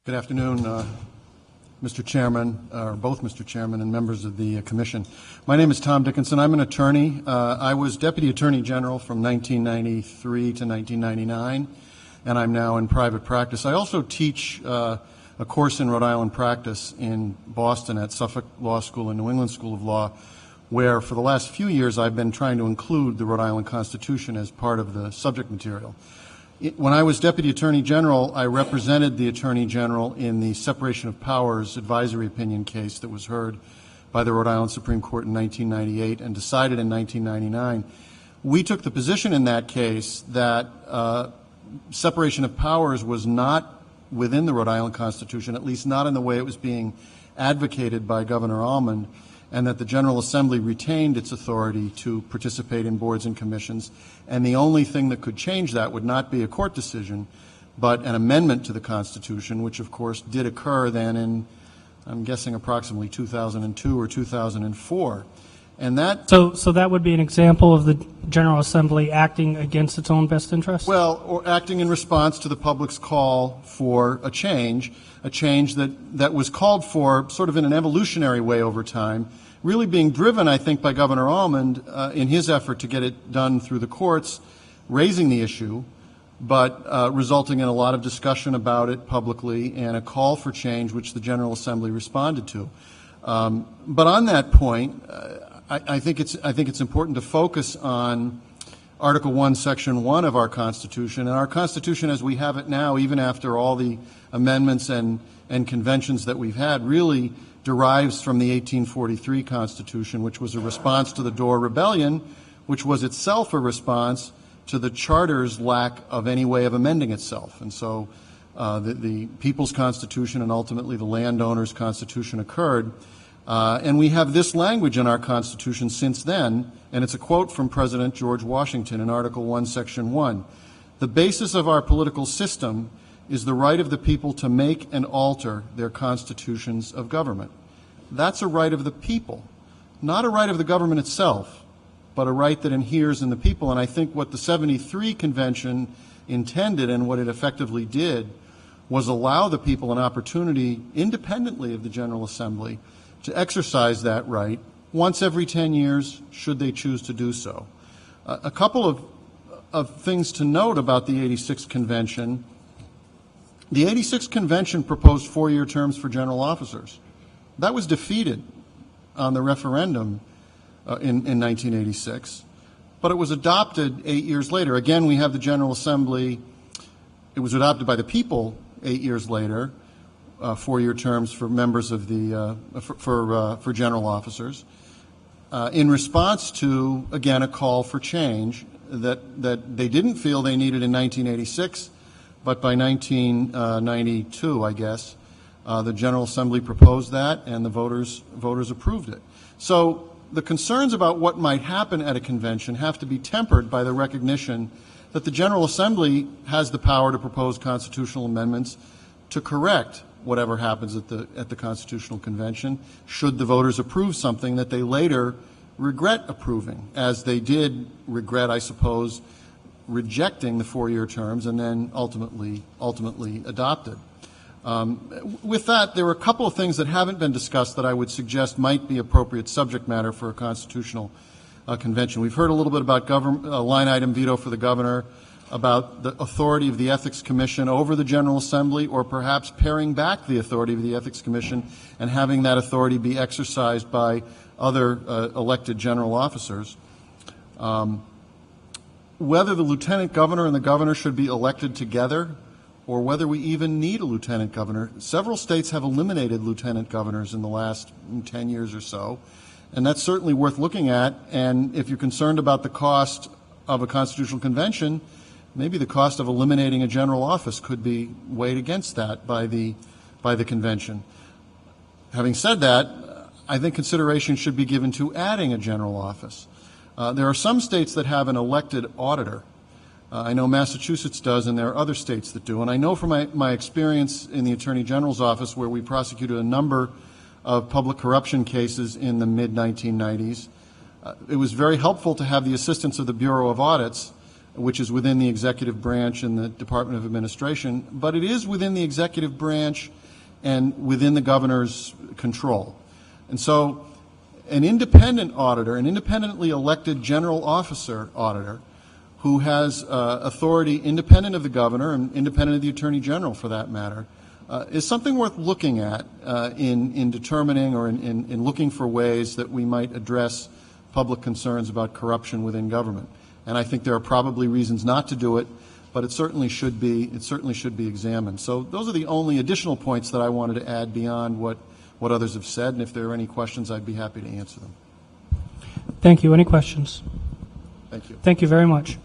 Good afternoon, Mr. Chairman, or both Mr. Chairman and members of the Commission. My name is Tom Dickinson. I'm an attorney. I was Deputy Attorney General from 1993 to 1999, and I'm now in private practice. I also teach a course in Rhode Island practice in Boston at Suffolk Law School and New England School of Law, where for the last few years I've been trying to include the Rhode Island Constitution as part of the subject material. When I was Deputy Attorney General, I represented the Attorney General in the separation of powers advisory opinion case that was heard by the Rhode Island Supreme Court in 1998 and decided in 1999. We took the position in that case that separation of powers was not within the Rhode Island Constitution, at least not in the way it was being advocated by Governor Almond, and that the General Assembly retained its authority to participate in boards and commissions, and the only thing that could change that would not be a court decision, but an amendment to the Constitution, which of course did occur then in, I'm guessing, approximately 2002 or 2004. And that So that would be an example of the General Assembly acting against its own best interest? Well, or acting in response to the public's call for a change that was called for sort of in an evolutionary way over time, really being driven, I think, by Governor Almond in his effort to get it done through the courts, raising the issue, but resulting in a lot of discussion about it publicly and a call for change, which the General Assembly responded to. But on that point, I think it's important to focus on Article 1, Section 1 of our Constitution. And our Constitution as we have it now, even after all the amendments and conventions that we've had, really derives from the 1843 Constitution, which was a response to the Dorr Rebellion, which was itself a response to the Charter's lack of any way of amending itself. And so the People's Constitution and ultimately the Landowners' Constitution occurred. And we have this language in our Constitution since then, and it's a quote from President George Washington in Article 1, Section 1. The basis of our political system is the right of the people to make and alter their constitutions of government. That's a right of the people, not a right of the government itself, but a right that inheres in the people. And I think what the 73 Convention intended and what it effectively did was allow the people an opportunity, independently of the General Assembly, to exercise that right once every 10 years, should they choose to do so. A couple of things to note about the 86th Convention. The 86th Convention proposed 4-year terms for general officers. That was defeated on the referendum in 1986, but it was adopted 8 years later. Again, we have the General Assembly. It was adopted by the people 8 years later. 4-year terms for members of the for general officers, in response to, again, a call for change that they didn't feel they needed in 1986, but by 1992, I guess, the General Assembly proposed that, and the voters approved it. So the concerns about what might happen at a convention have to be tempered by the recognition that the General Assembly has the power to propose constitutional amendments to correct whatever happens at the Constitutional Convention, should the voters approve something that they later regret approving, as they did regret, I suppose, rejecting the 4-year terms and then ultimately adopted. With that, there are a couple of things that haven't been discussed that I would suggest might be appropriate subject matter for a constitutional convention. We've heard a little bit about line item veto for the governor, about the authority of the Ethics Commission over the General Assembly, or perhaps paring back the authority of the Ethics Commission and having that authority be exercised by other elected general officers. Whether the lieutenant governor and the governor should be elected together, or whether we even need a lieutenant governor. Several states have eliminated lieutenant governors in the last 10 years or so, and that's certainly worth looking at. And if you're concerned about the cost of a constitutional convention, maybe the cost of eliminating a general office could be weighed against that by the convention. Having said that, I think consideration should be given to adding a general office. There are some states that have an elected auditor. I know Massachusetts does, and there are other states that do. And I know from my experience in the Attorney General's office, where we prosecuted a number of public corruption cases in the mid-1990s, it was very helpful to have the assistance of the Bureau of Audits, which is within the executive branch in the Department of Administration, but it is within the executive branch and within the governor's control. And so an independent auditor, an independently elected general officer auditor, who has authority independent of the governor and independent of the attorney general for that matter, is something worth looking at in determining or in looking for ways that we might address public concerns about corruption within government. And I think there are probably reasons not to do it, but it certainly should be examined. So those are the only additional points that I wanted to add beyond what others have said, and if there are any questions, I'd be happy to answer them. Thank you. Any questions? Thank you. Thank you very much.